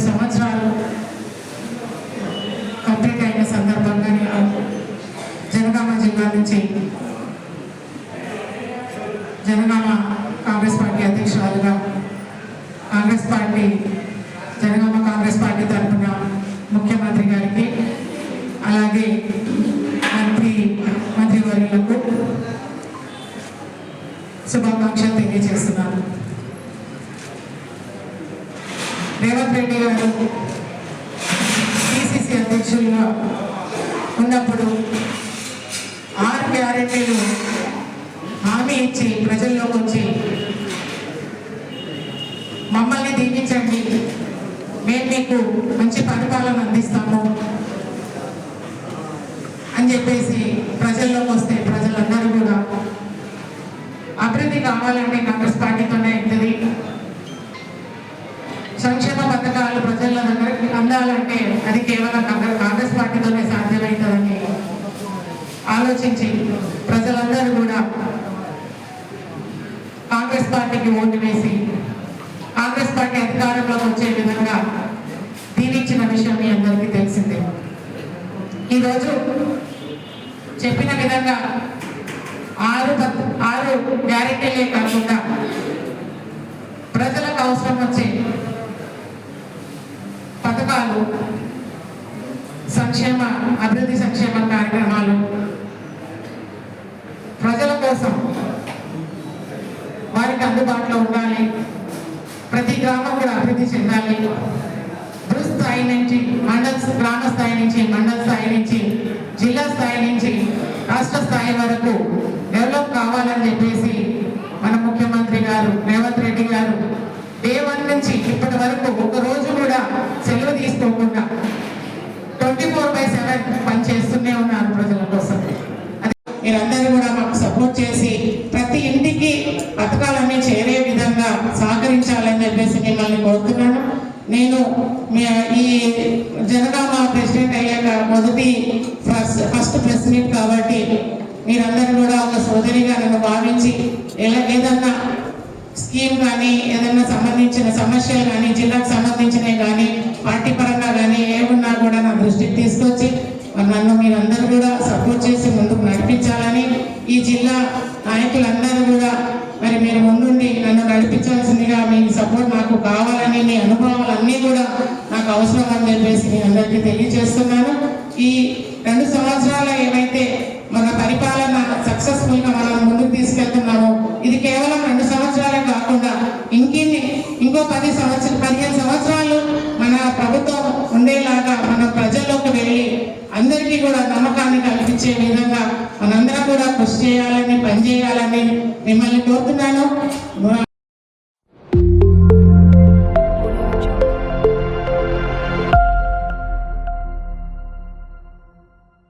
సంవత్సరాలు కంప్లీట్ అయిన సందర్భంగా నేను జనగామ జిల్లా నుంచి జనగామ కాంగ్రెస్ పార్టీ అధ్యక్షురాలుగా జనగామ కాంగ్రెస్ పార్టీ తరఫున ముఖ్యమంత్రి గారికి అలాగే మంత్రివర్యులకు శుభాకాంక్షలు తెలియజేస్తున్నాను. రేవంత్ రెడ్డి గారు పిసిసి అధ్యక్షులుగా ఉన్నప్పుడు 6 గ్యారెంటీలు హామీ ఇచ్చి ప్రజల్లోకి వచ్చి మమ్మల్ని దీవించండి, మేము మీకు మంచి పరిపాలన అందిస్తాము అని చెప్పేసి ప్రజల్లోకి వస్తే ప్రజలందరూ కూడా అభివృద్ధి కావాలంటే కాంగ్రెస్ పార్టీతోనే అవుతుంది, సంక్షేమ పథకాలు ప్రజల దగ్గరికి అందాలంటే అది కేవలం కాంగ్రెస్ పార్టీతోనే సాధ్యమవుతుందని ఆలోచించి ప్రజలందరూ కూడా కాంగ్రెస్ పార్టీకి ఓటు వేసి కాంగ్రెస్ పార్టీ అధికారంలోకి వచ్చే విధంగా దీవించిన విషయం మీ అందరికీ తెలిసిందే. ఈరోజు చెప్పిన విధంగా 6 గ్యారెంటీలే కాకుండా ప్రజలకు అవసరం వచ్చే పథకాలు, అభివృద్ధి సంక్షేమ కార్యక్రమాలు ప్రజల కోసం వారికి అందుబాటులో ఉండాలి, ప్రతి గ్రామం కూడా అభివృద్ధి చెందాలి, స్థాయి నుంచి గ్రామ స్థాయి నుంచి మండల స్థాయి నుంచి జిల్లా స్థాయి నుంచి రాష్ట్ర స్థాయి వరకు డెవలప్ కావాలని చెప్పేసి మన ముఖ్యమంత్రి గారు రేవంత్ రెడ్డి గారు డే 1 నుంచి ఇప్పటి వరకు ఒక రోజు కూడా సెలవు తీసుకోకుండా 24/7 పనిచేస్తూనే ఉన్నారు ప్రజల కోసం. మీరందరూ కూడా మాకు సపోర్ట్ చేసి ప్రతి ఇంటికి పథకాలన్నీ చేరే విధంగా సహకరించాలని చెప్పేసి మిమ్మల్ని కోరుతున్నాను. నేను ఈ జనగామ ప్రెసిడెంట్ అయ్యాక ఫస్ట్ ప్రెస్ మీట్ కాబట్టి మీరందరూ కూడా ఒక సోదరిగా నన్ను భావించి ఏదన్నా స్కీమ్ కానీ ఏదన్నా సంబంధించిన సమస్యలు కానీ జిల్లాకు సంబంధించినవి కానీ పార్టీ పరంగా కానీ ఏమున్నా కూడా నా దృష్టికి తీసుకొచ్చి నన్ను మీరందరూ కూడా సపోర్ట్ చేసి ముందుకు నడిపించాలని, ఈ జిల్లా నాయకులందరూ కూడా మరి మీరు ముందుండి నన్ను నడిపించాల్సిందిగా మీ సపోర్ట్ నాకు కావాలని, మీ అనుభవాలన్నీ కూడా నాకు అవసరం అని చెప్పేసి మీ అందరికీ తెలియజేస్తున్నాను. ఈ 2 సంవత్సరాలు ఏమైతే మన పరిపాలన సక్సెస్ఫుల్గా మనం ముందుకు తీసుకెళ్తున్నామో ఇది కేవలం 2 సంవత్సరాలే కాకుండా ఇంకో 15 సంవత్సరాలు మన ప్రభుత్వం ఉండేలాగా మన ప్రజల్లోకి వెళ్ళి అందరికీ కూడా నమ్మకాన్ని కల్పించే విధంగా మనందరం కూడా కృషి చేయాలని, పనిచేయాలని మిమ్మల్ని కోరుతున్నాను.